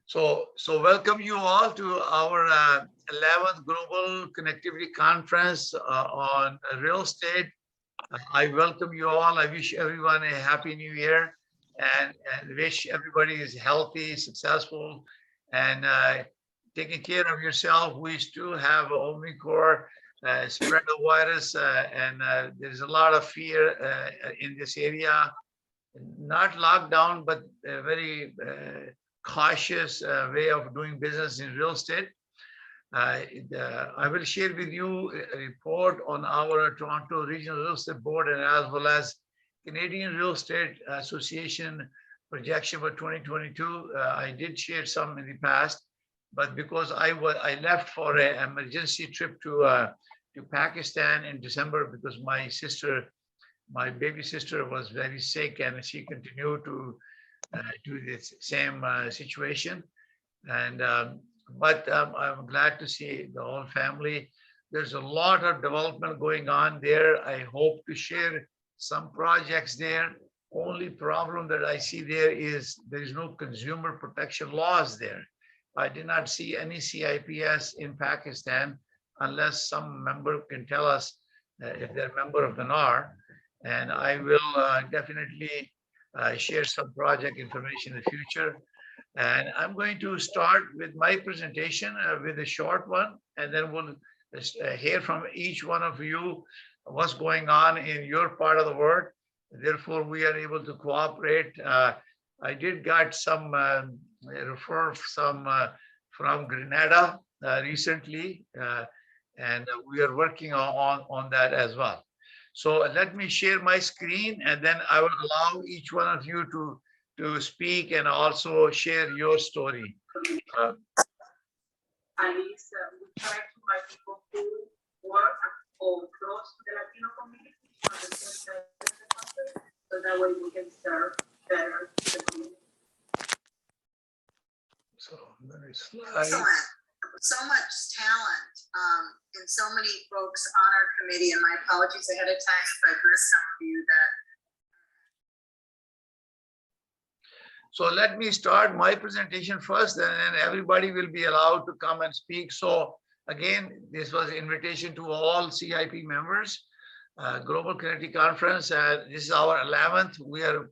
So welcome you all to our 11th Global Connectivity Conference on real estate. I welcome you all. I wish everyone a happy new year and wish everybody is healthy, successful, and taking care of yourself. We still have Omicron spread the virus, and there's a lot of fear in this area. Not lockdown, but a very cautious way of doing business in real estate. I will share with you a report on our Toronto Regional Real Estate Board and as well as Canadian Real Estate Association projection for 2022. I did share some in the past, but because I left for an emergency trip to Pakistan in December because my baby sister was very sick and she continued to do this same situation. And but I'm glad to see the whole family. There's a lot of development going on there. I hope to share some projects there. Only problem that I see there is no consumer protection laws there. I did not see any CIPS in Pakistan unless some member can tell us if they're a member of the THUR. And I will definitely share some project information in the future. And I'm going to start with my presentation with a short one, and then we'll hear from each one of you what's going on in your part of the world. Therefore, we are able to cooperate. I did get some refer from Grenada recently, and we are working on that as well. So let me share my screen, and then I will allow each one of you to speak and also share your story. We try to invite people who work or close to the Latino community on the same side of the country, so that way we can serve better the community. So very Excellent. So much talent and so many folks on our committee, and my apologies ahead of time if I've missed some of you that. So let me start my presentation first, and then everybody will be allowed to come and speak. So again, this was an invitation to all CIP members, Global Connectivity Conference. This is our 11th. We are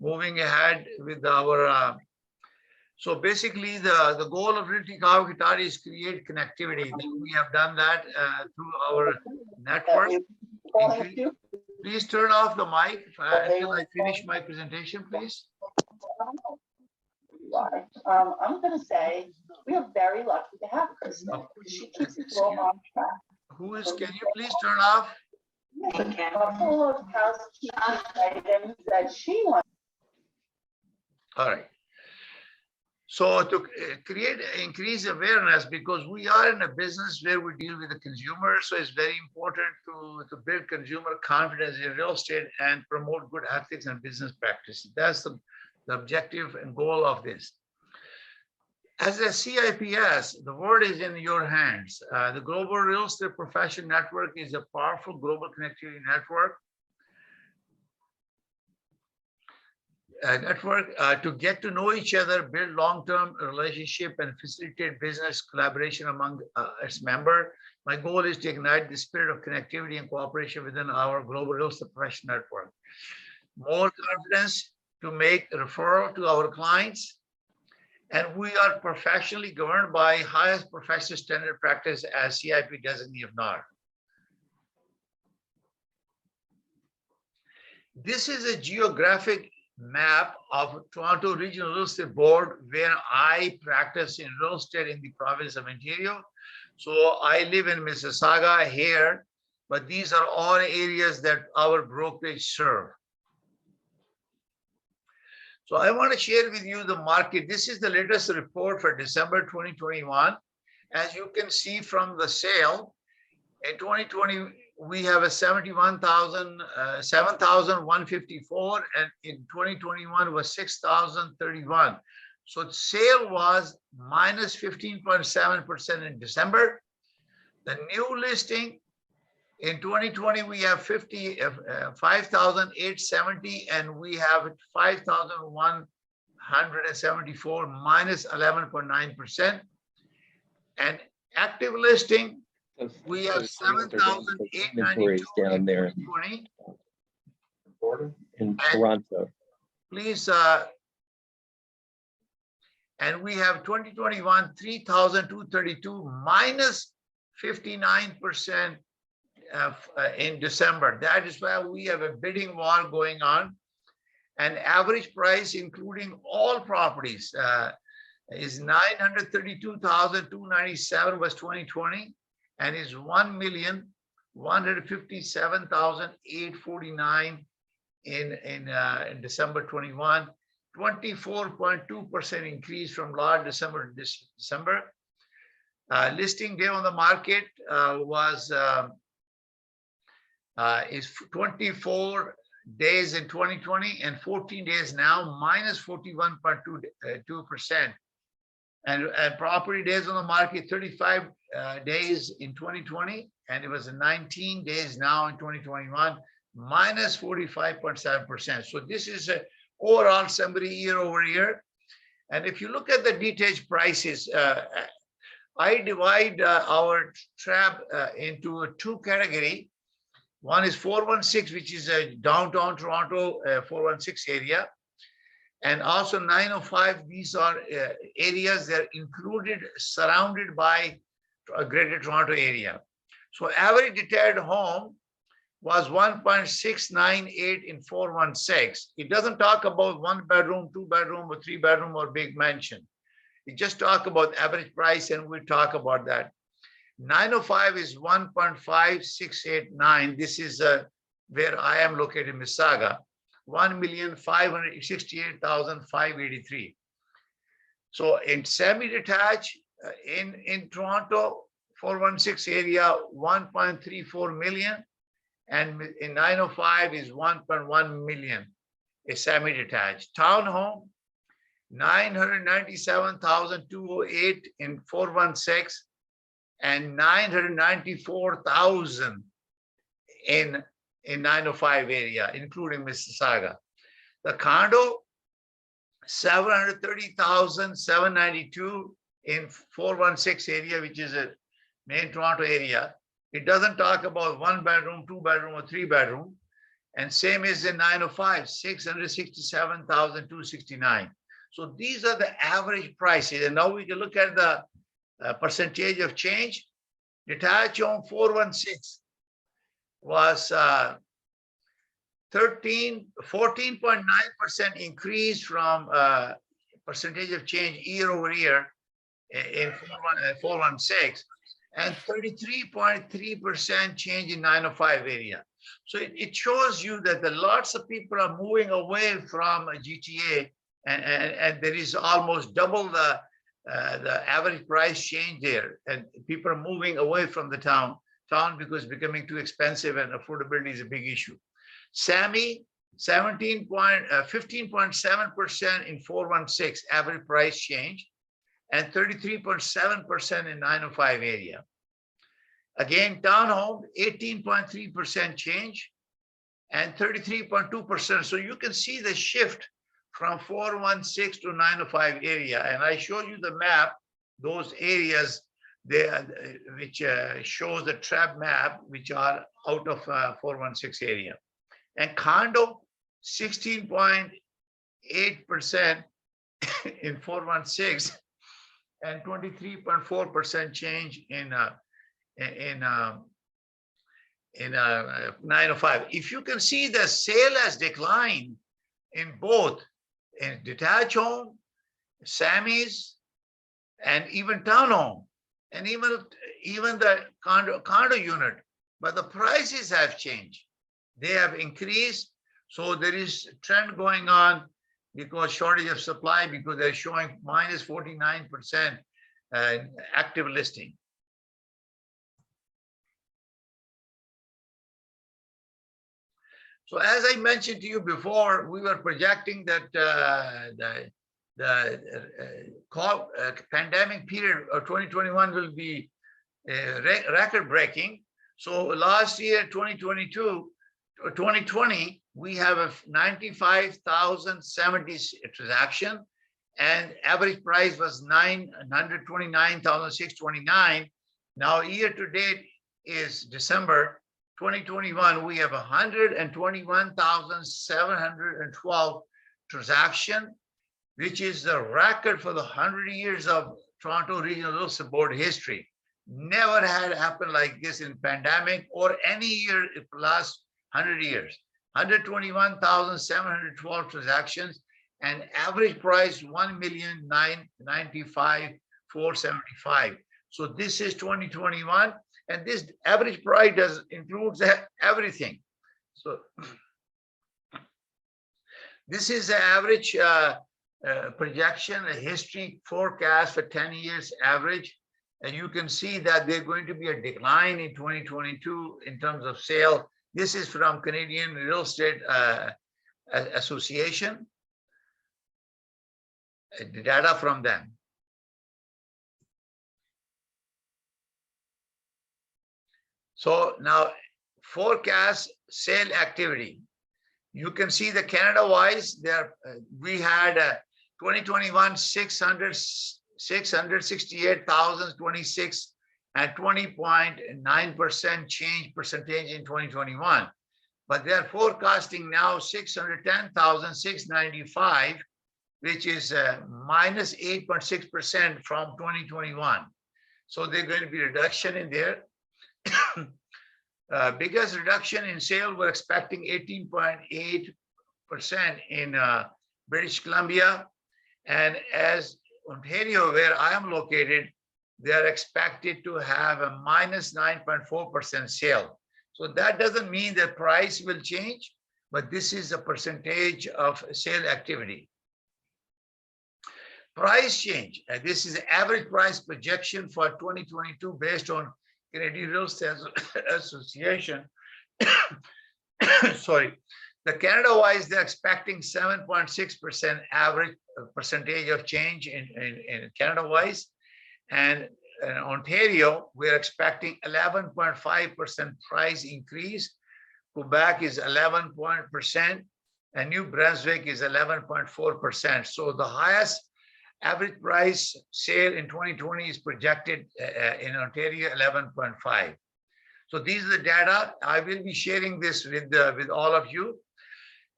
moving ahead with our so basically, the goal of Realty Coffee Talk is create connectivity. We have done that through our network. Please turn off the mic until I finish my presentation, please. I'm going to say we are very lucky to have Krista. She keeps us all on track. Who is? Can you please turn off? A couple of housekeeping items that she wants. All right. So to increase awareness, because we are in a business where we deal with the consumer, so it's very important to build consumer confidence in real estate and promote good ethics and business practices. That's the objective and goal of this. As a CIPS, the word is in your hands. The Global Real Estate Profession Network is a powerful global connectivity network. To get to know each other, build long-term relationship, and facilitate business collaboration among its members. My goal is to ignite the spirit of connectivity and cooperation within our Global Real Estate Profession Network. More confidence to make referral to our clients. And we are professionally governed by highest professional standard practice as CIP designee of THUR. This is a geographic map of Toronto Regional Real Estate Board where I practice in real estate in the province of Ontario. So I live in Mississauga here, but these are all areas that our brokerage serve. So I want to share with you the market. This is the latest report for December 2021. As you can see from the sale, in 2020, we have a 7,154, and in 2021 was 6,031. So sale was minus 15.7% in December. The new listing in 2020, we have 5,870, and we have 5,100 174 minus 11.9%. And active listing, we have 7,892 down there in 2020. in Toronto. Please, and we have 2021, 3,232 minus 59% in December. That is why we have a bidding war going on. And average price, including all properties, is 932,297 was 2020, and is 1,157,849 in December 21. 24.2% increase from last December to this December. Listing day on the market is 24 days in 2020 and 14 days now, minus 41.2%. And property days on the market, 35 days in 2020, and it was 19 days now in 2021, minus 45.7%. So this is a overall summary year over year. And if you look at the detached prices, I divide our TRAB into two categories. One is 416, which is a downtown Toronto 416 area. And also 905, these are areas that are included, surrounded by a greater Toronto area. So average detached home was 1.698 in 416. It doesn't talk about 1 bedroom, 2 bedroom, or 3 bedroom, or big mansion. It just talk about average price, and we'll talk about that. 905 is 1.5689. This is where I am located in Mississauga, 1,568,583. So in semi-detached in Toronto 416 area, 1.34 million, and in 905 is 1.1 million, a semi-detached. Townhome, 997,208 in 416, and 994,000 in 905 area, including Mississauga. The condo, 730,792 in 416 area, which is a main Toronto area. It doesn't talk about 1 bedroom, 2 bedroom, or 3 bedroom. And same is in 905, 667,269. So these are the average prices. And now we can look at the percentage of change. Detached home 416 was 14.9% increase from percentage of change year over year in 416, and 33.3% change in 905 area. So it shows you that the lots of people are moving away from GTA, and there is almost double the average price change there, and people are moving away from the town because it's becoming too expensive, and affordability is a big issue. Sammy, 15.7% in 416 average price change, and 33.7% in 905 area. Again, townhome, 18.3% change and 33.2%. So you can see the shift from 416 to 905 area. And I show you the map, those areas there, which shows the TRAB map, which are out of 416 area. And condo, 16.8% in 416 and 23.4% change in 905. If you can see, the sale has declined in both in detached home, Sammys, and even townhome, and even the condo unit, but the prices have changed. They have increased. So there is a trend going on because shortage of supply, because they're showing minus 49% active listing. So as I mentioned to you before, we were projecting that the pandemic period of 2021 will be record breaking. So last year, 2020, we have a 95,070 transaction, and average price was 929,629. Now year to date is December 2021. We have 121,712 transaction, which is the record for the 100 years of Toronto Regional Real Estate Board history. Never had happened like this in pandemic or any year in the last 100 years. 121,712 transactions and average price 1,995,475. So this is 2021, and this average price includes everything. So this is the average projection, a history forecast for 10 years average. And you can see that there's going to be a decline in 2022 in terms of sale. This is from Canadian Real Estate Association, the data from them. So now forecast sale activity. You can see the Canada-wise, there we had 2021 668,026 and 20.9% change percentage in 2021. But they're forecasting now 610,695, which is minus 8.6% from 2021. So there's going to be a reduction in there. Biggest reduction in sale, we're expecting 18.8% in British Columbia. And as Ontario, where I am located, they're expected to have a minus 9.4% sale. So that doesn't mean the price will change, but this is a percentage of sale activity. Price change. This is the average price projection for 2022 based on Canadian Real Estate Association. Sorry. The Canada-wise, they're expecting 7.6% average percentage of change in Canada-wise. And in Ontario, we're expecting 11.5% price increase. Quebec is 11%, and New Brunswick is 11.4%. So the highest average price sale in 2020 is projected in Ontario, 11.5. So these are the data. I will be sharing this with all of you.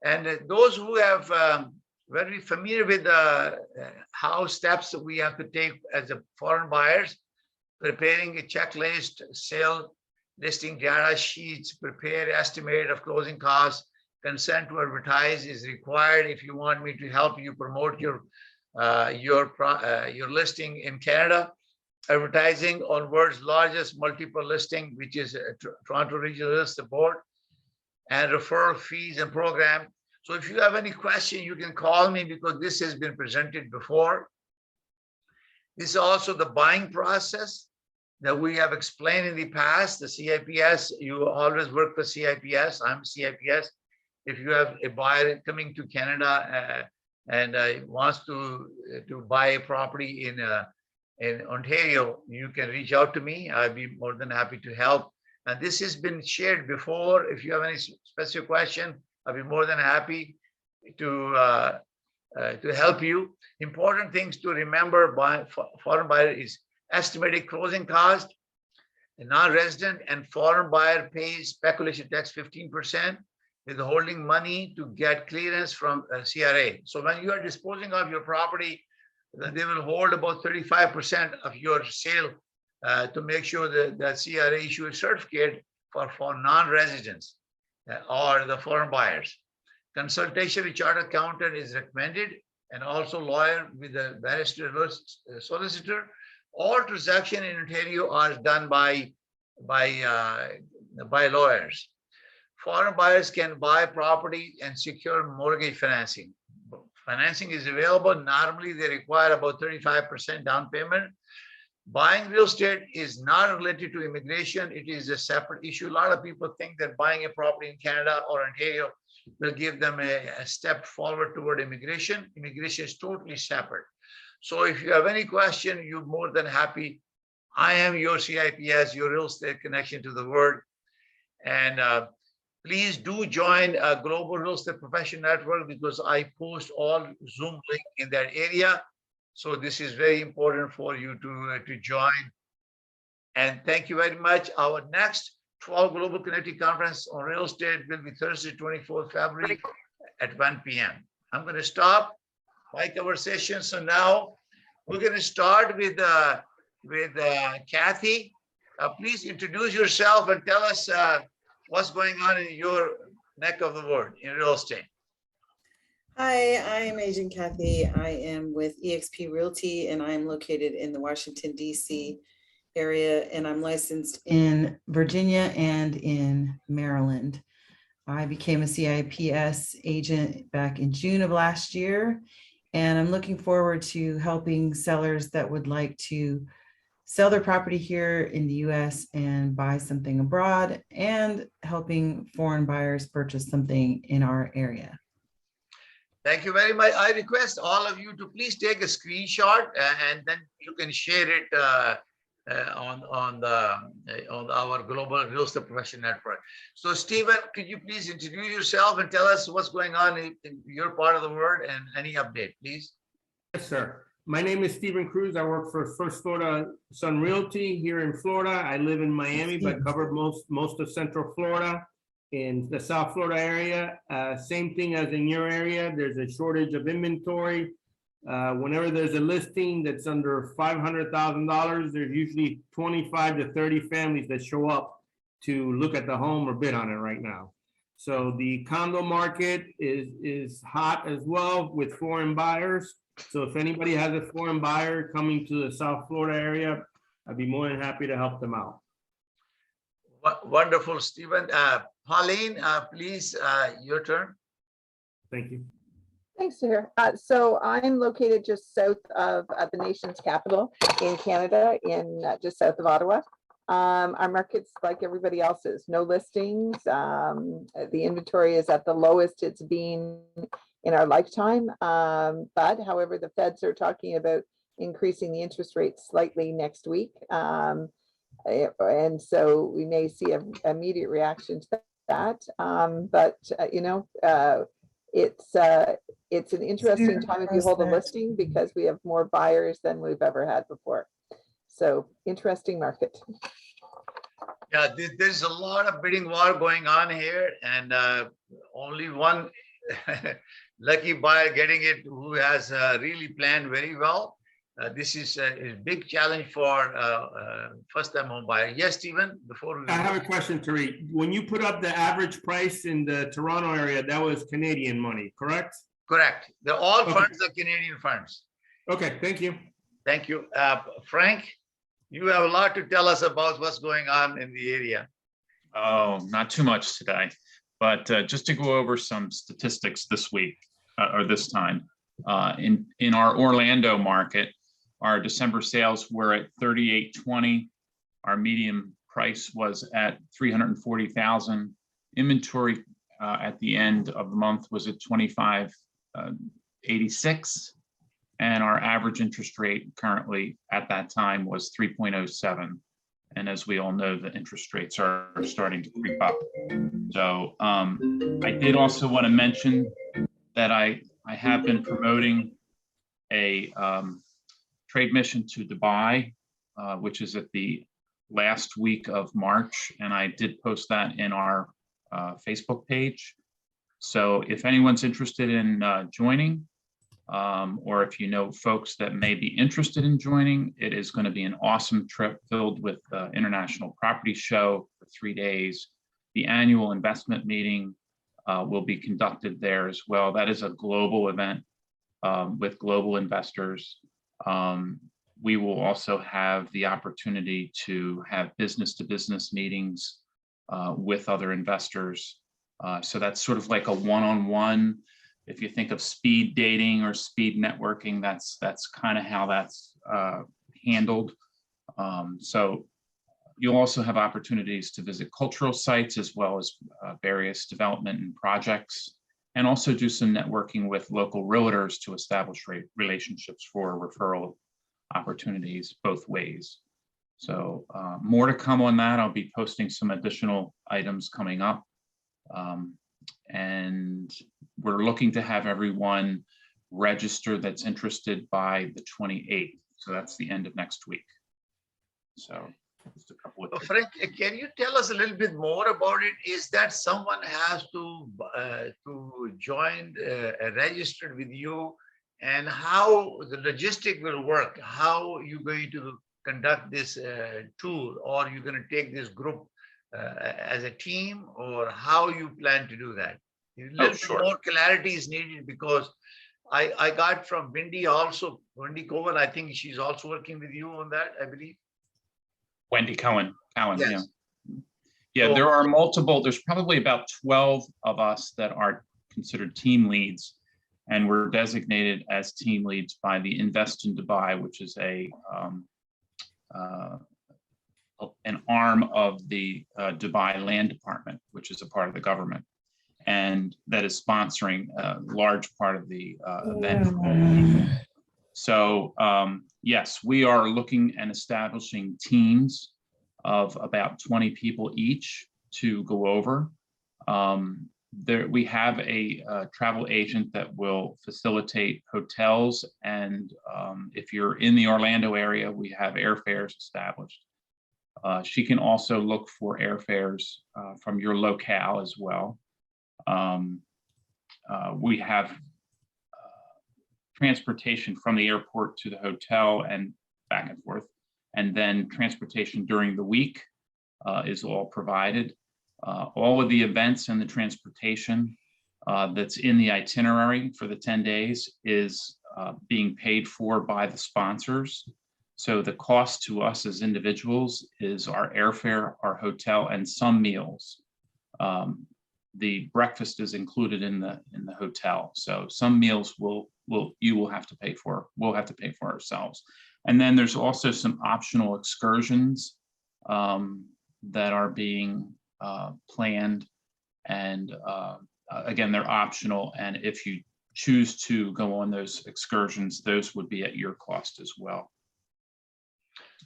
And those who have very familiar with how steps that we have to take as a foreign buyers, preparing a checklist, sale listing data sheets, prepare estimate of closing costs, consent to advertise is required if you want me to help you promote your listing in Canada. Advertising on world's largest multiple listing, which is Toronto Regional Real Estate Board, and referral fees and program. So if you have any question, you can call me because this has been presented before. This is also the buying process that we have explained in the past. The CIPS, you always work for CIPS. I'm CIPS. If you have a buyer coming to Canada and wants to buy a property in Ontario, you can reach out to me. I'd be more than happy to help. And this has been shared before. If you have any specific question, I'll be more than happy to help you. Important things to remember by foreign buyer is estimated closing cost. A non-resident and foreign buyer pays speculation tax 15%, withholding money to get clearance from CRA. So when you are disposing of your property, then they will hold about 35% of your sale to make sure that the CRA issue a certificate for non-residents or the foreign buyers. Consultation with chartered accountant is recommended, and also lawyer with a barrister solicitor. All transactions in Ontario are done by lawyers. Foreign buyers can buy property and secure mortgage financing. Financing is available. Normally, they require about 35% down payment. Buying real estate is not related to immigration. It is a separate issue. A lot of people think that buying a property in Canada or Ontario will give them a step forward toward immigration. Immigration is totally separate. So if you have any question, you're more than happy. I am your CIPS, your real estate connection to the world. And Please do join Global Real Estate Professional Network because I post all Zoom link in that area. So this is very important for you to join. And thank you very much. Our next 12 Global Connectivity Conference on Real Estate will be Thursday, 24th February at 1 p.m. I'm going to stop my conversation. So now we're going to start with Kathy. Please introduce yourself and tell us what's going on in your neck of the world in real estate. Hi, I am Agent Kathy. I am with eXp Realty and I am located in the Washington, D.C. area, and I'm licensed in Virginia and in Maryland. I became a CIPS agent back in June of last year, and I'm looking forward to helping sellers that would like to sell their property here in the US and buy something abroad, and helping foreign buyers purchase something in our area. Thank you very much. I request all of you to please take a screenshot and then you can share it on our Global Real Estate Professional Network. So Stephen, could you please introduce yourself and tell us what's going on in your part of the world and any update, please? Yes, sir. My name is Stephen Cruz. I work for First Florida Sun Realty here in Florida. I live in Miami, but covered most of Central Florida. In the South Florida area, same thing as in your area. There's a shortage of inventory. Whenever there's a listing that's under $500,000, there's usually 25 to 30 families that show up to look at the home or bid on it right now. So the condo market is hot as well with foreign buyers. So if anybody has a foreign buyer coming to the South Florida area, I'd be more than happy to help them out. Wonderful, Stephen. Pauline, please, your turn. Thank you. Thanks, Tahir. So I'm located just south of the nation's capital in Canada, in just south of Ottawa. Our market's like everybody else's, no listings. The inventory is at the lowest it's been in our lifetime. But however, the feds are talking about increasing the interest rate slightly next week. And so we may see an immediate reaction to that. It's an interesting time if you hold a listing because we have more buyers than we've ever had before. So interesting market. Yeah, there's a lot of bidding war going on here, and only one lucky buyer getting it who has really planned very well. This is a big challenge for first-time home buyer. Yes, Stephen, before we... I have a question, Tariq. When you put up the average price in the Toronto area, that was Canadian money, correct? Correct. They're all Okay. funds are Canadian funds. Okay, thank you. Thank you. Frank, you have a lot to tell us about what's going on in the area. Oh, not too much today, but just to go over some statistics this week or this time. In our Orlando market, our December sales were at 3820. Our median price was at 340,000. Inventory at the end of the month was at 2586, and our average interest rate currently at that time was 3.07. And as we all know, the interest rates are starting to creep up. So I did also want to mention that I have been promoting a trade mission to Dubai, which is at the last week of March. And I did post that in our Facebook page. So if anyone's interested in joining, or if you know folks that may be interested in joining, it is going to be an awesome trip filled with the International Property Show for 3 days. The annual investment meeting will be conducted there as well. That is a global event with global investors. We will also have the opportunity to have business-to-business meetings with other investors. So that's sort of like a one-on-one. If you think of speed dating or speed networking, that's kind of how that's handled. So you'll also have opportunities to visit cultural sites as well as various development and projects, and also do some networking with local realtors to establish relationships for referral opportunities both ways. So more to come on that. I'll be posting some additional items coming up. And we're looking to have everyone register that's interested by the 28th. So that's the end of next week. So just a couple of. Frank, can you tell us a little bit more about it? Is that someone has to join, registered with you, and how the logistic will work? How you going to conduct this tour, or you're going to take this group as a team, or how you plan to do that? A little bit Sure. more clarity is needed, because I got from Wendy also, Wendy Cohen, I think she's also working with you on that, I believe. Wendy Cohen, Yes. yeah. Yeah, there are multiple, there's probably about 12 of us that are considered team leads, and we're designated as team leads by the Invest in Dubai, which is an arm of the Dubai Land Department, which is a part of the government, and that is sponsoring a large part of the event. So yes, we are looking and establishing teams of about 20 people each to go over. We have a travel agent that will facilitate hotels, and if you're in the Orlando area, we have airfares established. She can also look for airfares from your locale as well. We have transportation from the airport to the hotel and back and forth, and then transportation during the week is all provided. All of the events and the transportation that's in the itinerary for the 10 days is being paid for by the sponsors. So the cost to us as individuals is our airfare, our hotel, and some meals. The breakfast is included in the hotel. So some meals you will have to pay for. We'll have to pay for ourselves. And then there's also some optional excursions that are being planned, and again, they're optional. And if you choose to go on those excursions, those would be at your cost as well.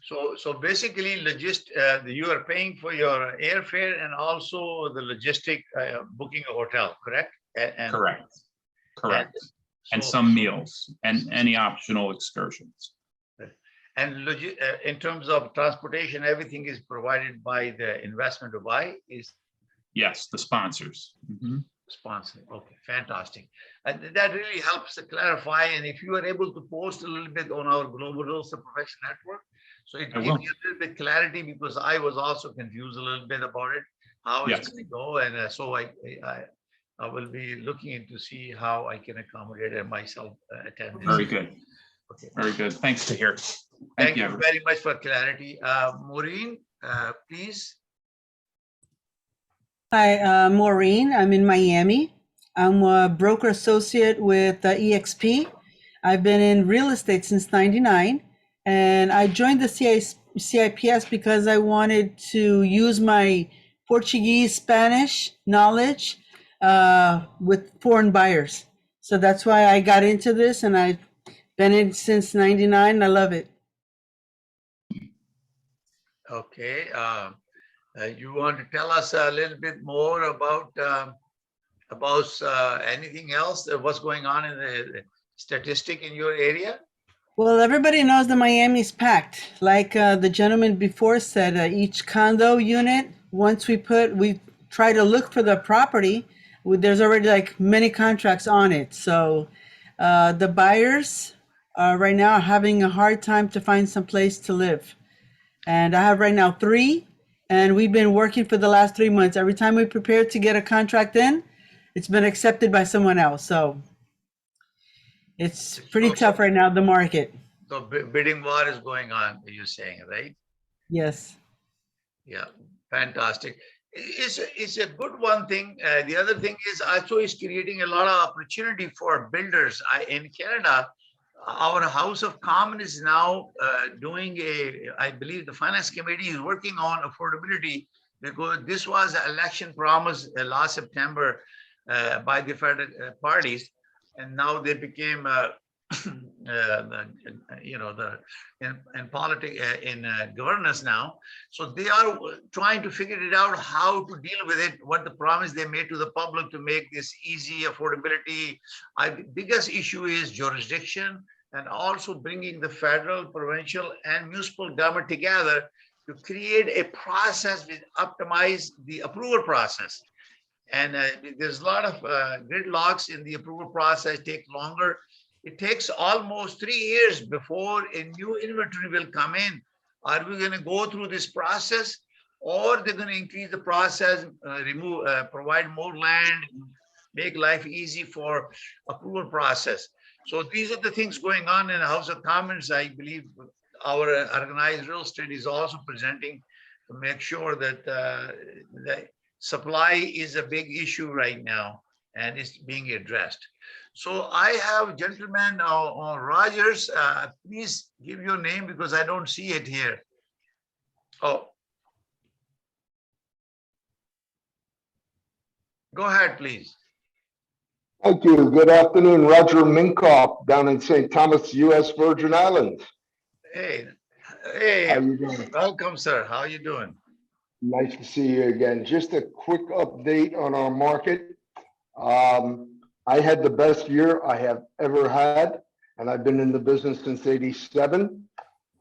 So basically, you are paying for your airfare and also the logistic booking a hotel, correct? Correct. And some meals and any optional excursions. And in terms of transportation, everything is provided by the Investment Dubai? Yes, the sponsors. Mm-hmm. Sponsor. Okay, fantastic. And that really helps to clarify. And if you are able to post a little bit on our Global Real Estate Profession Network, so it gives you a little bit clarity, because I was also confused a little bit about it, how it's going to go. And so I will be looking into see how I can accommodate and myself attend this. Very good. Okay. Very good. Thanks, Tahir. Thank you very much for clarity. Maureen, please. Hi, Maureen. I'm in Miami. I'm a broker associate with EXP. I've been in real estate since '99, and I joined the CIPS because I wanted to use my Portuguese, Spanish knowledge with foreign buyers. So that's why I got into this, and I've been in since '99. I love it. Okay. You want to tell us a little bit more about anything else? What's going on in the statistic in your area? Well, everybody knows that Miami's packed. Like the gentleman before said, each condo unit, once we try to look for the property, there's already like many contracts on it. So the buyers right now are having a hard time to find some place to live. And I have right now 3, and we've been working for the last 3 months. Every time we prepare to get a contract in, it's been accepted by someone else. So it's pretty tough right now, the market. So bidding war is going on, you're saying, right? Yes. Yeah, fantastic. It's a good one thing. The other thing is also is creating a lot of opportunity for builders. In Canada, our House of Commons is now doing I believe the Finance Committee is working on affordability, because this was an election promise last September by the federal parties, and now they became in politics, in governance now. So they are trying to figure it out how to deal with it, what the promise they made to the public to make this easy affordability. The biggest issue is jurisdiction, and also bringing the federal, provincial, and municipal government together to create a process which optimize the approval process. And there's a lot of gridlocks in the approval process, take longer. It takes almost 3 years before a new inventory will come in. Are we going to go through this process, or they're going to increase the process, provide more land, make life easy for approval process? So these are the things going on in the House of Commons. I believe our organized real estate is also presenting to make sure that the supply is a big issue right now and it's being addressed. So I have gentleman Rogers, please give your name because I don't see it here. Oh. Go ahead, please. Thank you. Good afternoon. Roger Minkoff down in St. Thomas, U.S. Virgin Islands. Hey, How you doing? Welcome, sir. How are you doing? Nice to see you again. Just a quick update on our market. I had the best year I have ever had, and I've been in the business since '87.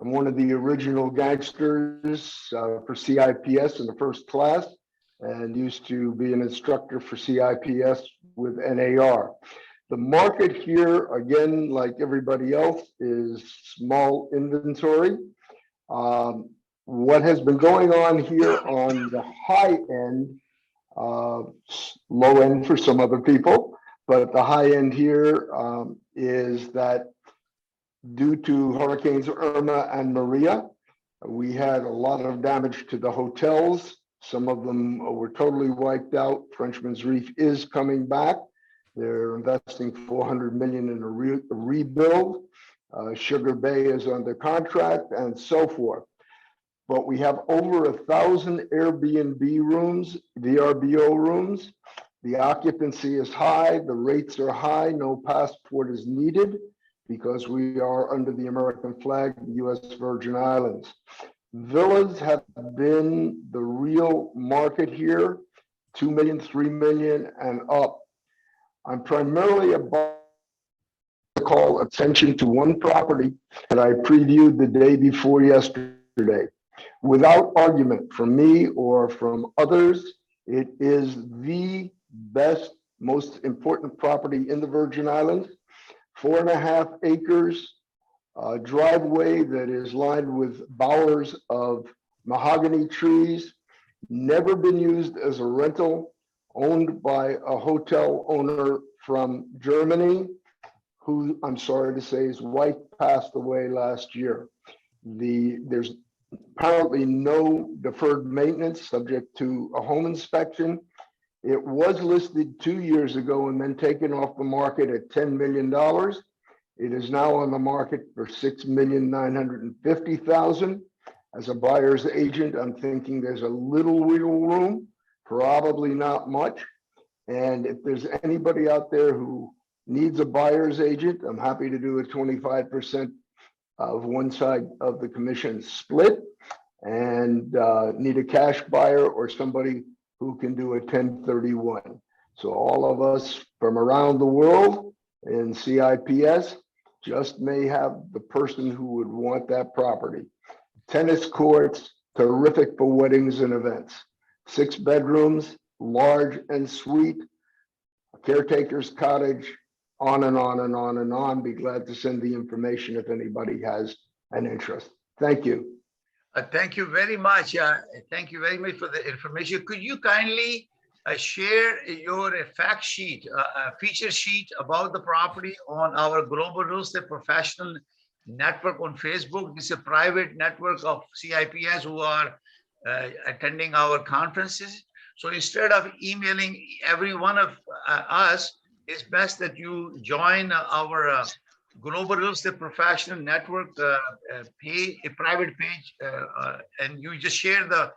I'm one of the original gangsters for CIPS in the first class, and used to be an instructor for CIPS with NAR. The market here, again, like everybody else, is small inventory. What has been going on here on the high end, low end for some other people, but the high end here is that due to Hurricanes Irma and Maria, we had a lot of damage to the hotels. Some of them were totally wiped out. Frenchman's Reef is coming back. They're investing $400 million in a rebuild. Sugar Bay is under contract and so forth. But we have over 1,000 Airbnb rooms, VRBO rooms. The occupancy is high, the rates are high, no passport is needed because we are under the American flag, U.S. Virgin Islands. Villas have been the real market here, 2 million, 3 million and up. I'm primarily about to call attention to one property that I previewed the day before yesterday. Without argument from me or from others, it is the best, most important property in the Virgin Islands. 4.5 acres, driveway that is lined with bowers of mahogany trees, never been used as a rental, owned by a hotel owner from Germany, who I'm sorry to say his wife passed away last year. There's apparently no deferred maintenance subject to a home inspection. It was listed 2 years ago and then taken off the market at $10 million. It is now on the market for $6,950,000. As a buyer's agent, I'm thinking there's a little wiggle room, probably not much. And if there's anybody out there who needs a buyer's agent, I'm happy to do a 25% of one side of the commission split, and need a cash buyer or somebody who can do a 1031. So all of us from around the world in CIPS just may have the person who would want that property. Tennis courts, terrific for weddings and events. 6 bedrooms, large and suite, a caretaker's cottage, on and on and on and on. Be glad to send the information if anybody has an interest. Thank you. Thank you very much. Thank you very much for the information. Could you kindly share your fact sheet, feature sheet about the property on our Global Real Estate Professional Network on Facebook? This is a private network of CIPS who are attending our conferences. So instead of emailing every one of us, it's best that you join our Global Real Estate Professional Network page, a private page, and you just share the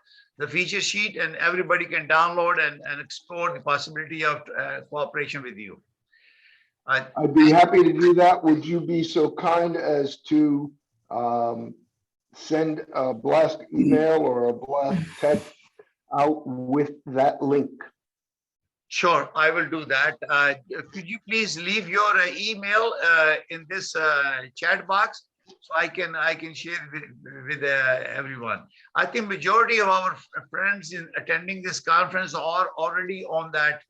feature sheet and everybody can download and explore the possibility of cooperation with you. I'd be happy to do that. Would you be so kind as to send a blast email or a blast text out with that link? Sure, I will do that. Could you please leave your email in this chat box so I can share with everyone. I think majority of our friends in attending this conference are already on that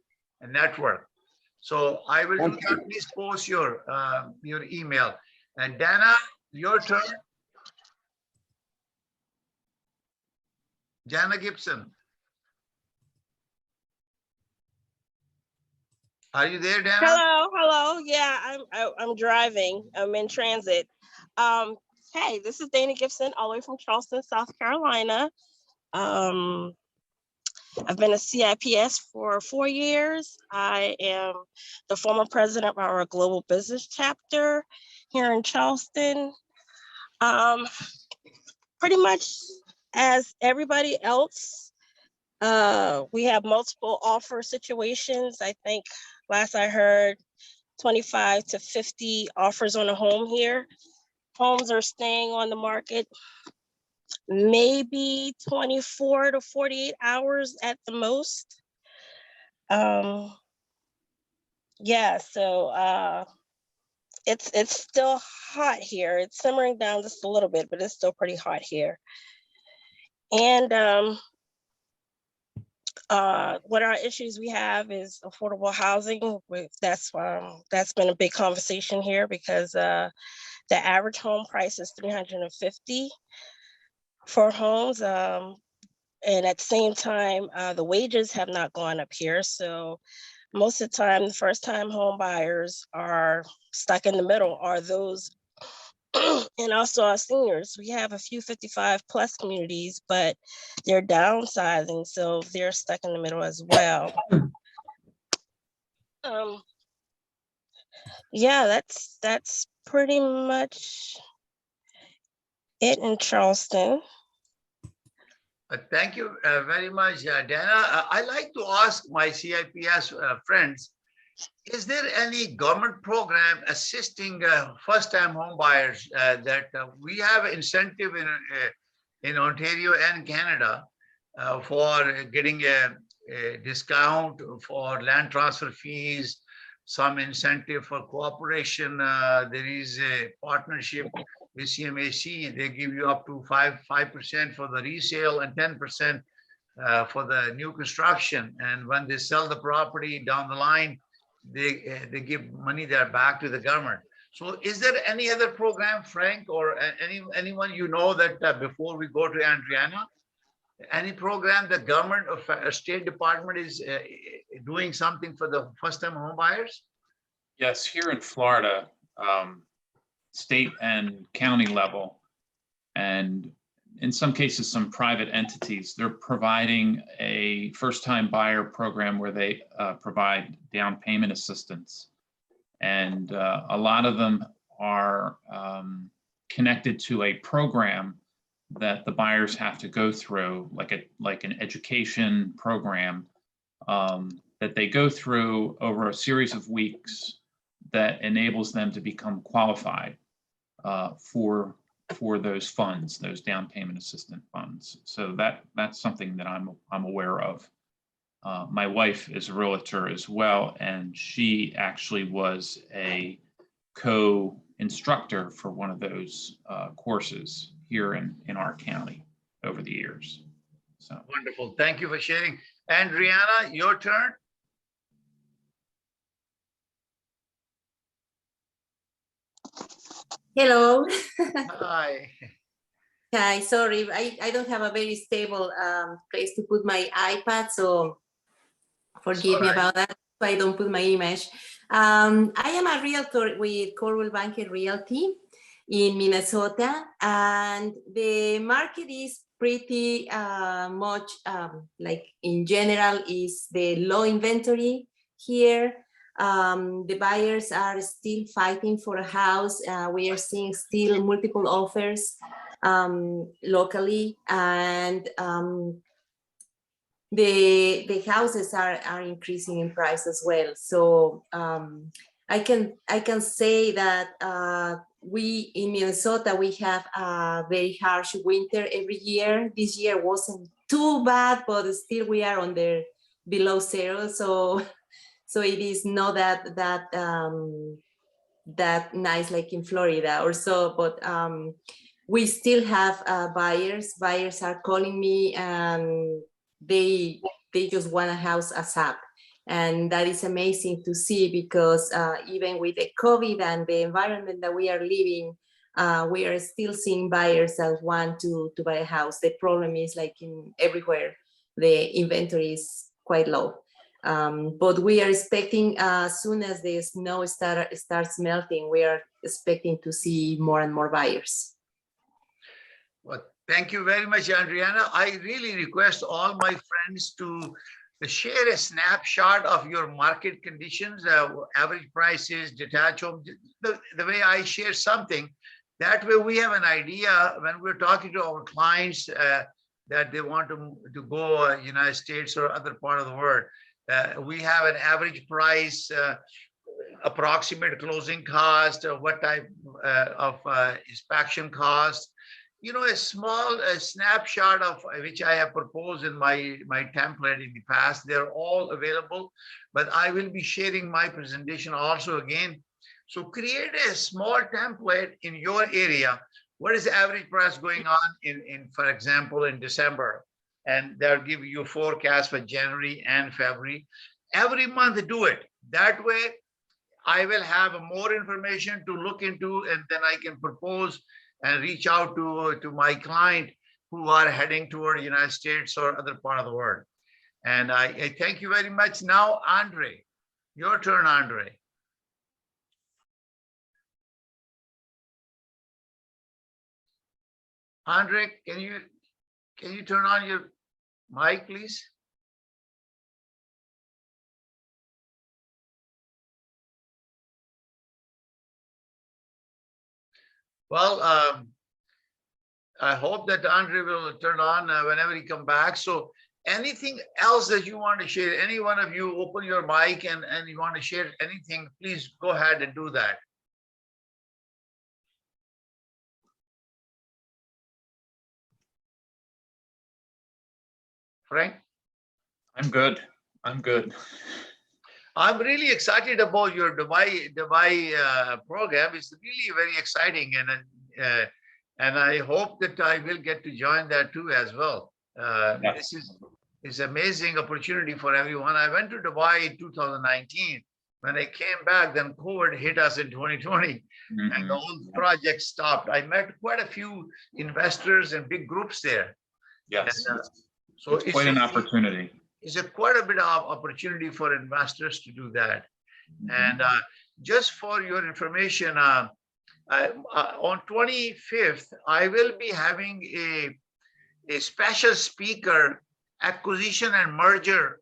network. So I will do that. Please post your email. And Dana, your turn. Jana Gibson. Are you there, Dana? Hello. Yeah, I'm driving. I'm in transit. Hey, this is Dana Gibson, all the way from Charleston, South Carolina. I've been a CIPS for 4 years. I am the former president of our global business chapter here in Charleston. Pretty much as everybody else, we have multiple offer situations. I think last I heard 25 to 50 offers on a home here. Homes are staying on the market maybe 24 to 48 hours at the most. Yeah, so it's still hot here. It's simmering down just a little bit, but it's still pretty hot here. And what our issues we have is affordable housing. That's been a big conversation here because the average home price is $350 for homes. And at the same time, the wages have not gone up here. So most of the time, the first time home buyers are stuck in the middle, are those and also our seniors. We have a few 55 plus communities, but they're downsizing, so they're stuck in the middle as well. Yeah, that's pretty much it in Charleston. Thank you very much, Dana. I like to ask my CIPS friends, is there any government program assisting first-time home buyers that we have incentive in Ontario and Canada for getting a discount for land transfer fees, some incentive for cooperation. There is a partnership with CMHC. They give you up to 5% for the resale and 10% for the new construction. And when they sell the property down the line, they give money there back to the government. So is there any other program, Frank, or anyone you know that before we go to Adriana, any program the government or State Department is doing something for the first-time home buyers? Yes, here in Florida, state and county level, and in some cases, some private entities, they're providing a first-time buyer program where they provide down payment assistance. And a lot of them are connected to a program that the buyers have to go through, like an education program that they go through over a series of weeks that enables them to become qualified for those funds, those down payment assistance funds. So that's something that I'm aware of. My wife is a realtor as well, and she actually was a co-instructor for one of those courses here in our county over the years. So wonderful. Thank you for sharing. And Rihanna, your turn. Hello. Hi. Hi, sorry, I don't have a very stable place to put my iPad, so forgive me about that. So I don't put my image. I am a realtor with Corwell Banker Realty in Minnesota, and the market is pretty much like in general is the low inventory here. The buyers are still fighting for a house. We are seeing still multiple offers locally, and the houses are increasing in price as well. So I can say that we in Minnesota, we have a very harsh winter every year. This year wasn't too bad, but still we are under below zero. So it is not that nice like in Florida or so, but we still have buyers. Buyers are calling me and they just want a house ASAP. And that is amazing to see because even with the COVID and the environment that we are living, we are still seeing buyers that want to buy a house. The problem is like in everywhere, the inventory is quite low. But we are expecting as soon as the snow starts melting, we are expecting to see more and more buyers. Well, thank you very much, Adriana. I really request all my friends to share a snapshot of your market conditions, average prices, detached homes, the way I share something. That way we have an idea when we're talking to our clients that they want to go United States or other part of the world. We have an average price, approximate closing cost, what type of inspection cost. You know, a small snapshot of which I have proposed in my template in the past. They're all available, but I will be sharing my presentation also again. So create a small template in your area. What is the average price going on in for example, in December? And they'll give you forecast for January and February. Every month do it. That way, I will have more information to look into, and then I can propose and reach out to my client who are heading toward the United States or other part of the world. And I thank you very much. Now, Andre, your turn, Andre. Andre, can you turn on your mic, please? Well, I hope that Andre will turn on whenever he come back. So anything else that you want to share, any one of you open your mic and you want to share anything, please go ahead and do that. Frank? I'm good. I'm good. I'm really excited about your Dubai program. It's really very exciting, and I hope that I will get to join that too as well. Yeah. This is amazing opportunity for everyone. I went to Dubai in 2019. When I came back, then COVID hit us in 2020, and the whole project stopped. I met quite a few investors and big groups there. Yes. And, so it's quite an opportunity. It's quite a bit of opportunity for investors to do that. And just for your information, on 25th, I will be having a special speaker, acquisition and merger.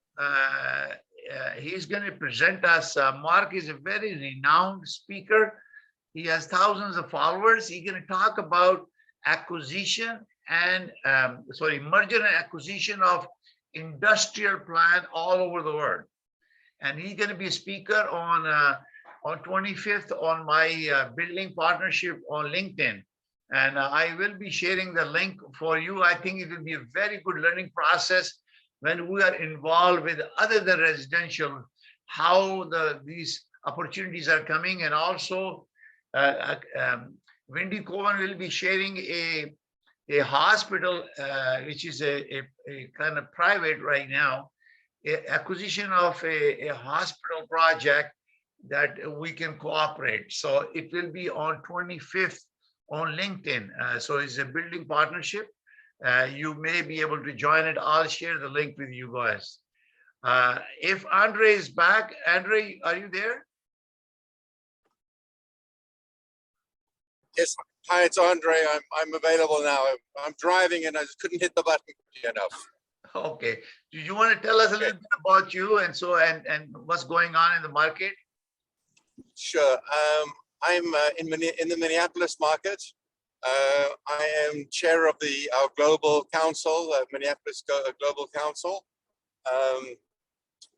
He's going to present us. Mark is a very renowned speaker. He has thousands of followers. He's going to talk about acquisition and merger and acquisition of industrial plant all over the world. And he's going to be a speaker on 25th on my building partnership on LinkedIn. And I will be sharing the link for you. I think it will be a very good learning process when we are involved with other than residential, how these opportunities are coming. And also Wendy Cohen will be sharing a hospital, which is a kind of private right now, acquisition of a hospital project that we can cooperate. So it will be on 25th on LinkedIn. So it's a building partnership. You may be able to join it. I'll share the link with you guys. If Andre is back, Andre, are you there? Yes. Hi, it's Andre. I'm available now. I'm driving and I just couldn't hit the button quickly enough. Okay. Do you want to tell us a little bit about you and what's going on in the market? Sure. I'm in the Minneapolis market. I am chair of our global council, Minneapolis Global Council.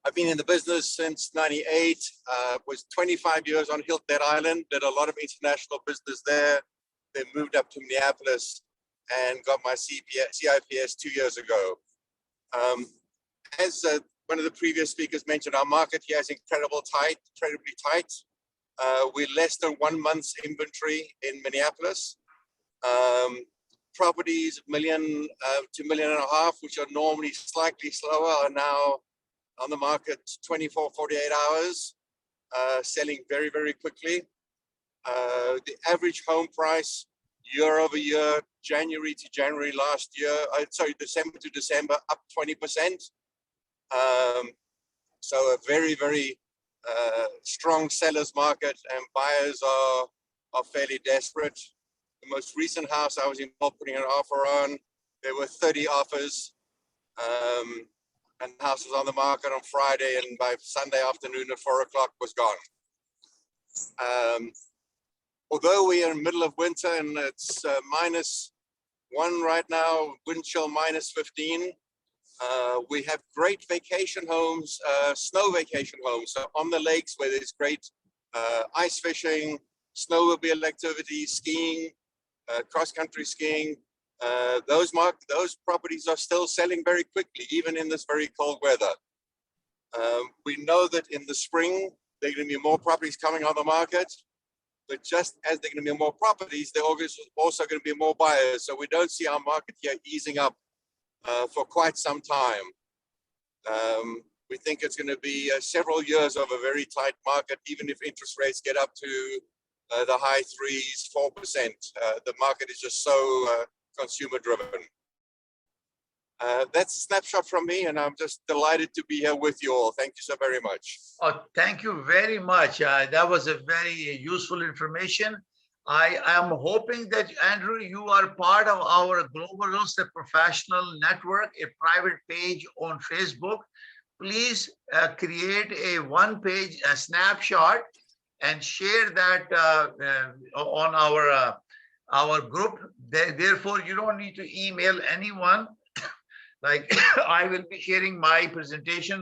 I've been in the business since '98, was 25 years on Hilton Island, did a lot of international business there, then moved up to Minneapolis and got my CIPS 2 years ago. As one of the previous speakers mentioned, our market here is incredibly tight. We're less than 1 month's inventory in Minneapolis. Properties, $1 million to $1.5 million, which are normally slightly slower, are now on the market 24, 48 hours, selling very, very quickly. The average home price year over year, January to January last year, December to December, up 20%. So a very, very strong seller's market, and buyers are fairly desperate. The most recent house I was involved putting an offer on, there were 30 offers, and the house was on the market on Friday, and by Sunday afternoon at 4 o'clock was gone. Although we are in the middle of winter and it's -1 right now, wind chill -15, we have great vacation homes, snow vacation homes, so on the lakes where there's great ice fishing, snowmobile activity, skiing, cross-country skiing. Those properties are still selling very quickly, even in this very cold weather. We know that in the spring, there are going to be more properties coming on the market, but just as there are going to be more properties, there are also going to be more buyers. So we don't see our market here easing up for quite some time. We think it's going to be several years of a very tight market, even if interest rates get up to the high 3s, 4%. The market is just so consumer driven. That's a snapshot from me, and I'm just delighted to be here with you all. Thank you so very much. Oh, thank you very much. That was a very useful information. I am hoping that, Andrew, you are part of our Global Real Estate Professional Network, a private page on Facebook. Please create a one-page snapshot and share that on our group. Therefore, you don't need to email anyone. Like I will be sharing my presentation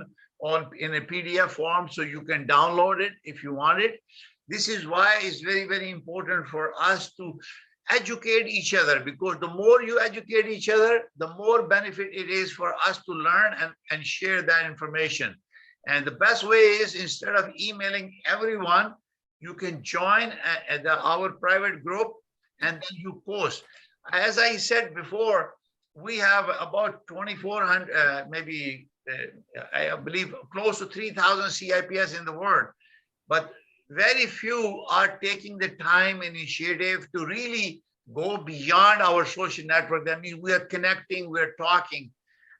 in a PDF form, so you can download it if you want it. This is why it's very, very important for us to educate each other, because the more you educate each other, the more benefit it is for us to learn and share that information. And the best way is, instead of emailing everyone, you can join our private group and then you post. As I said before, we have about 2,400, maybe I believe close to 3,000 CIPS in the world, but very few are taking the time initiative to really go beyond our social network. That means we are connecting, we're talking.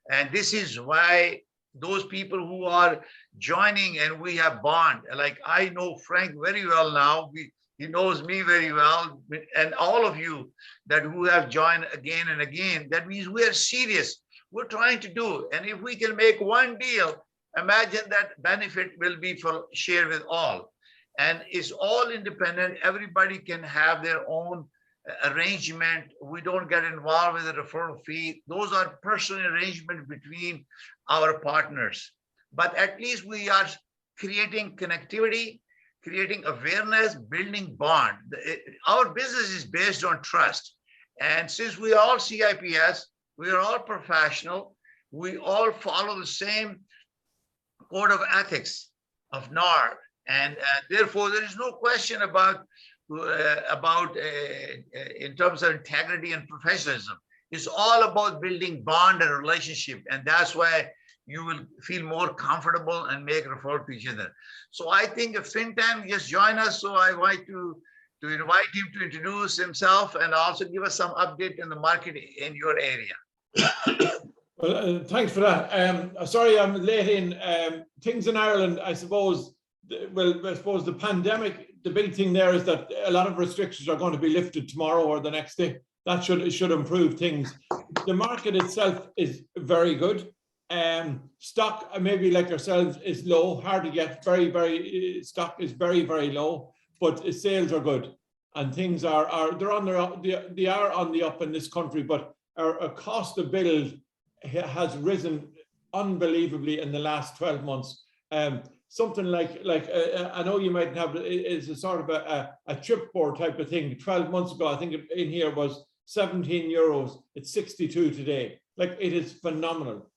And this is why those people who are joining and we have bond, like I know Frank very well now, he knows me very well, and all of you that who have joined again and again, that means we are serious. We're trying to do, and if we can make one deal, imagine that benefit will be for share with all. And it's all independent. Everybody can have their own arrangement. We don't get involved with the referral fee. Those are personal arrangements between our partners. But at least we are creating connectivity, creating awareness, building bond. Our business is based on trust. And since we are all CIPS, we are all professional, we all follow the same code of ethics of NAR. And therefore, there is no question about in terms of integrity and professionalism. It's all about building bond and relationship. And that's why you will feel more comfortable and make referral to each other. So I think if Fintan just join us, so I want to invite him to introduce himself and also give us some update in the market in your area. Well, thanks for that. Sorry, I'm late in. Things in Ireland, I suppose, well, I suppose the pandemic, the big thing there is that a lot of restrictions are going to be lifted tomorrow or the next day. That should improve things. The market itself is very good. Stock, maybe like yourselves, is low, hard to get. Stock is very, very low, but sales are good, and things are on the up in this country. But our cost of build has risen unbelievably in the last 12 months. Something like I know you might have, is a sort of a chipboard type of thing. 12 months ago, I think in here was 17 euros. It's 62 today. Like, it is phenomenal.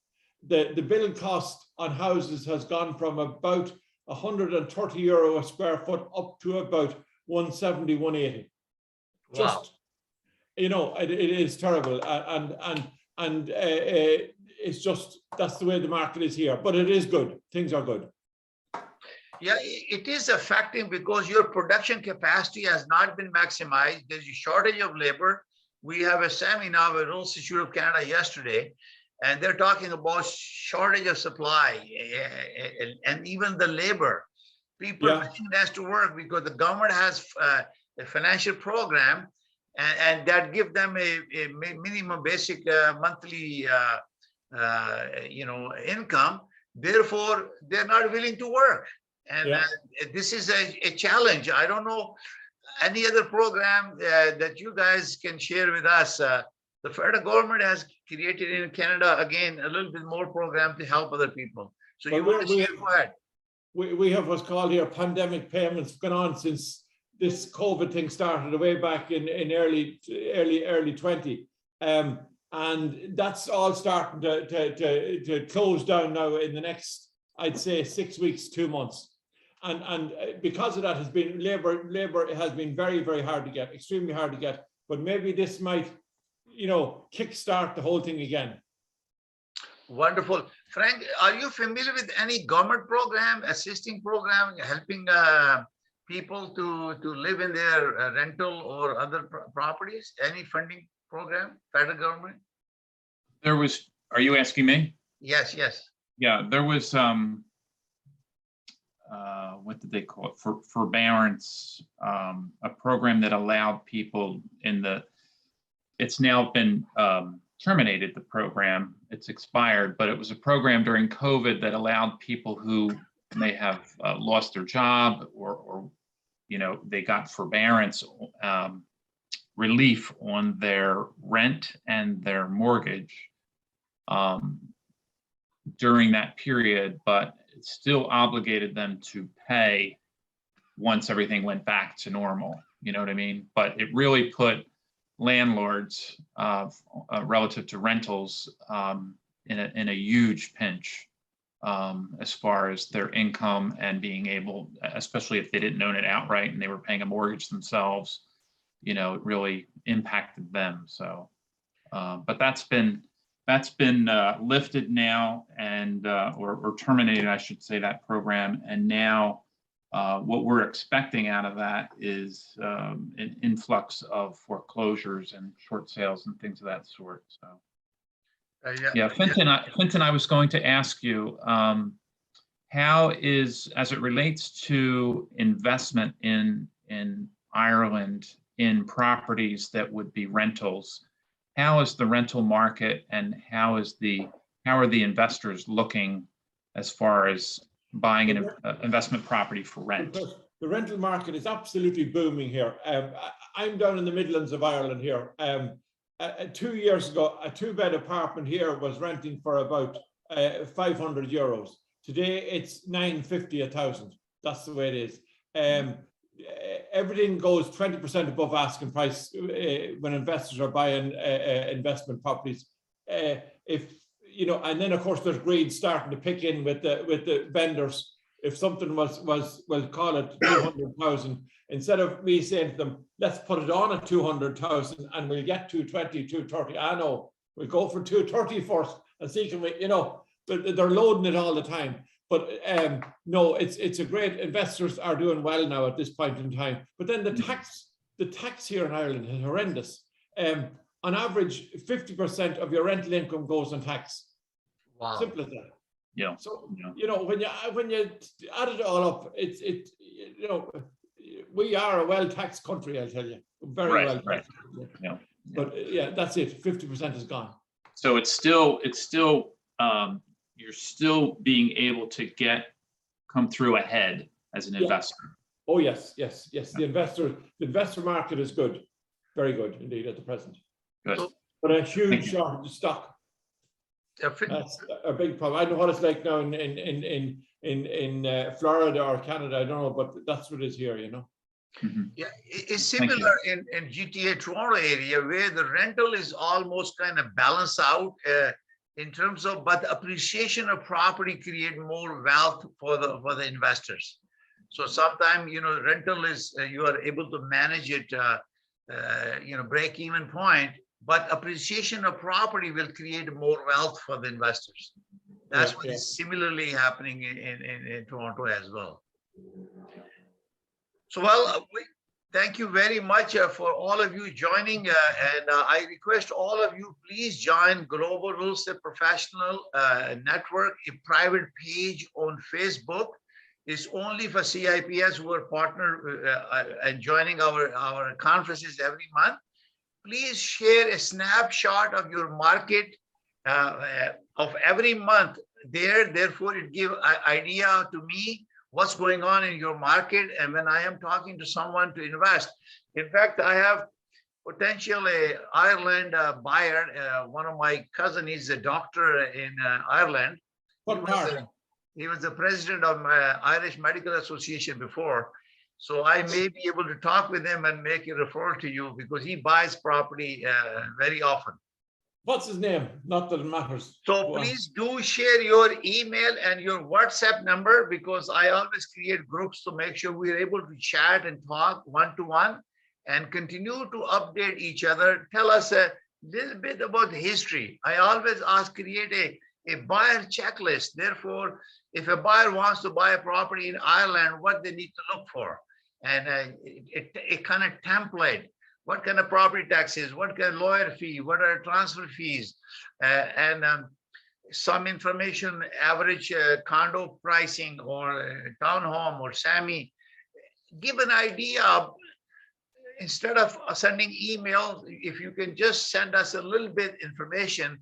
The build cost on houses has gone from about 130 euro a square foot up to about 170, 180. Wow. Just, you know, it is terrible. And it's just, that's the way the market is here, but it is good. Things are good. Yeah, it is affecting because your production capacity has not been maximized. There's a shortage of labor. We have a seminar with Rural Institute of Canada yesterday, and they're talking about shortage of supply and even the labor. People has to work because the government has a financial program, and that give them a minimum basic monthly income. Therefore, they're not willing to work. And this is a challenge. I don't know any other program that you guys can share with us. The federal government has created in Canada, again, a little bit more program to help other people. So you want to share, go ahead. We have what's called here pandemic payments going on since this COVID thing started way back in early 20. And that's all starting to close down now in the next, I'd say, 6 weeks, 2 months. And because of that, has been labor has been very, very hard to get, extremely hard to get. But maybe this might, you know, kickstart the whole thing again. Wonderful. Frank, are you familiar with any government program, assisting program, helping people to live in their rental or other properties? Any funding program, federal government? There was, are you asking me? Yes, yes. Yeah, there was, what did they call it? Forbearance, a program that allowed people it's now been terminated, the program, it's expired, but it was a program during COVID that allowed people who may have lost their job or you know, they got forbearance relief on their rent and their mortgage during that period, but it still obligated them to pay once everything went back to normal. You know what I mean? But it really put landlords relative to rentals in a huge pinch as far as their income and being able, especially if they didn't own it outright and they were paying a mortgage themselves, you know, it really impacted them. So, but that's been lifted now and or terminated, I should say, that program. And now what we're expecting out of that is an influx of foreclosures and short sales and things of that sort. So yeah, Fenton, I was going to ask you, how is, as it relates to investment in Ireland in properties that would be rentals, how is the rental market and how are the investors looking as far as buying an investment property for rent? The rental market is absolutely booming here. I'm down in the Midlands of Ireland here. 2 years ago, a 2-bed apartment here was renting for about 500 euros. Today, it's 950, 1,000. That's the way it is. Everything goes 20% above asking price when investors are buying investment properties. If you know, and then of course there's greed starting to pick in with the vendors. If something was we'll call it 200,000, instead of me saying to them, let's put it on at 200,000 and we'll get 220, 230. I know we'll go for 230 first and see can we, you know, they're loading it all the time. But no, it's a great, investors are doing well now at this point in time. But then the tax here in Ireland is horrendous. On average, 50% of your rental income goes on tax. Wow. Simple as that. Yeah. So you know, when you add it all up, you know, we are a well-taxed country, I'll tell you. Very well. Right. Yeah. But yeah, that's it. 50% is gone. So it's still you're still being able to come through ahead as an investor. Oh yes. The investor market is good, very good indeed at the present. Good. But a huge shortage of stock. That's a big problem. I know what it's like now in in Florida or Canada. I don't know, but that's what it is here, you know. Yeah, it's Thank you. similar in GTA Toronto area where the rental is almost kind of balanced out in terms of, but appreciation of property create more wealth for the investors. So sometimes, you know, rental is, you are able to manage it, you know, break even point, but appreciation of property will create more wealth for the investors. That's what is similarly happening in Toronto as well. So, well, thank you very much for all of you joining. And I request all of you, please join Global Real Estate Professional Network, a private page on Facebook. It's only for CIPS who are partner and joining our conferences every month. Please share a snapshot of your market of every month there. Therefore, it gives an idea to me what's going on in your market. And when I am talking to someone to invest, in fact, I have potential Ireland buyer. One of my cousin is a doctor in Ireland. He was the president of Irish Medical Association before. So I may be able to talk with him and make a referral to you because he buys property very often. What's his name? Not that it matters. So please do share your email and your WhatsApp number, because I always create groups to make sure we're able to chat and talk one-to-one and continue to update each other. Tell us a little bit about the history. I always ask, create a buyer checklist. Therefore, if a buyer wants to buy a property in Ireland, what they need to look for, and a kind of template. What kind of property taxes, what kind of lawyer fee, what are transfer fees, and some information, average condo pricing or townhome or SAMI. Give an idea of, instead of sending emails, if you can just send us a little bit information,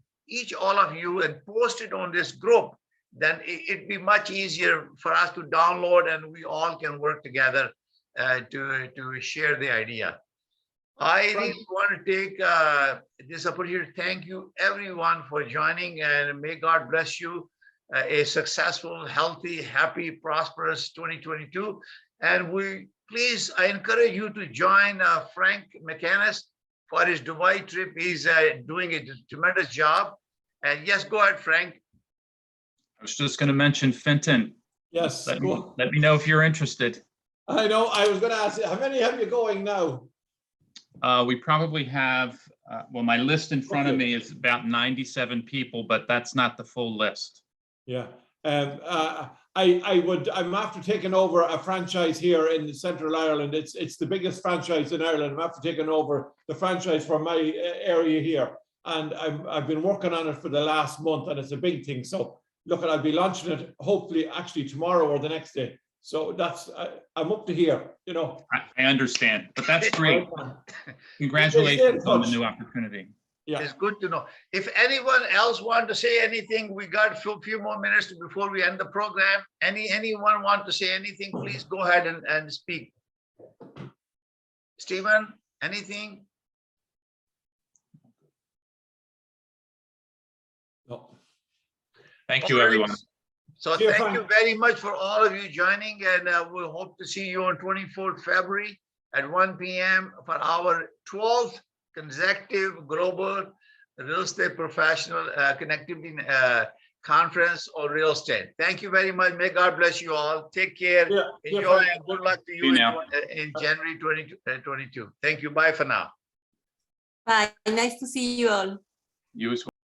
all of you, and post it on this group, then it'd be much easier for us to download and we all can work together to share the idea. I really want to take this opportunity to thank you everyone for joining, and may God bless you. A successful, healthy, happy, prosperous 2022. And I encourage you to join Frank McCannis for his Dubai trip. He's doing a tremendous job. And yes, go ahead, Frank. I was just going to mention Fenton. Yes. Let me know if you're interested. I know. I was going to ask you, how many have you going now? We probably have, well, my list in front of me is about 97 people, but that's not the full list. Yeah. I'm after taking over a franchise here in Central Ireland. It's the biggest franchise in Ireland. I'm after taking over the franchise from my area here. And I've been working on it for the last month, and it's a big thing. So look, I'll be launching it hopefully actually tomorrow or the next day. So that's, I'm up to here, you know. I understand, but that's great. Congratulations on the new opportunity. Yeah, it's good to know. If anyone else want to say anything, we got a few more minutes before we end the program. Anyone want to say anything, please go ahead and speak. Stephen, anything? no. Thank you, everyone. So thank you very much for all of you joining, and we'll hope to see you on 24th February at 1 p.m. for our 12th consecutive Global Real Estate Professional Connectivity Conference on Real Estate. Thank you very much. May God bless you all. Take care. Enjoy, and good luck to you in January 2022. Thank you. Bye for now. Bye. Nice to see you all. You as well.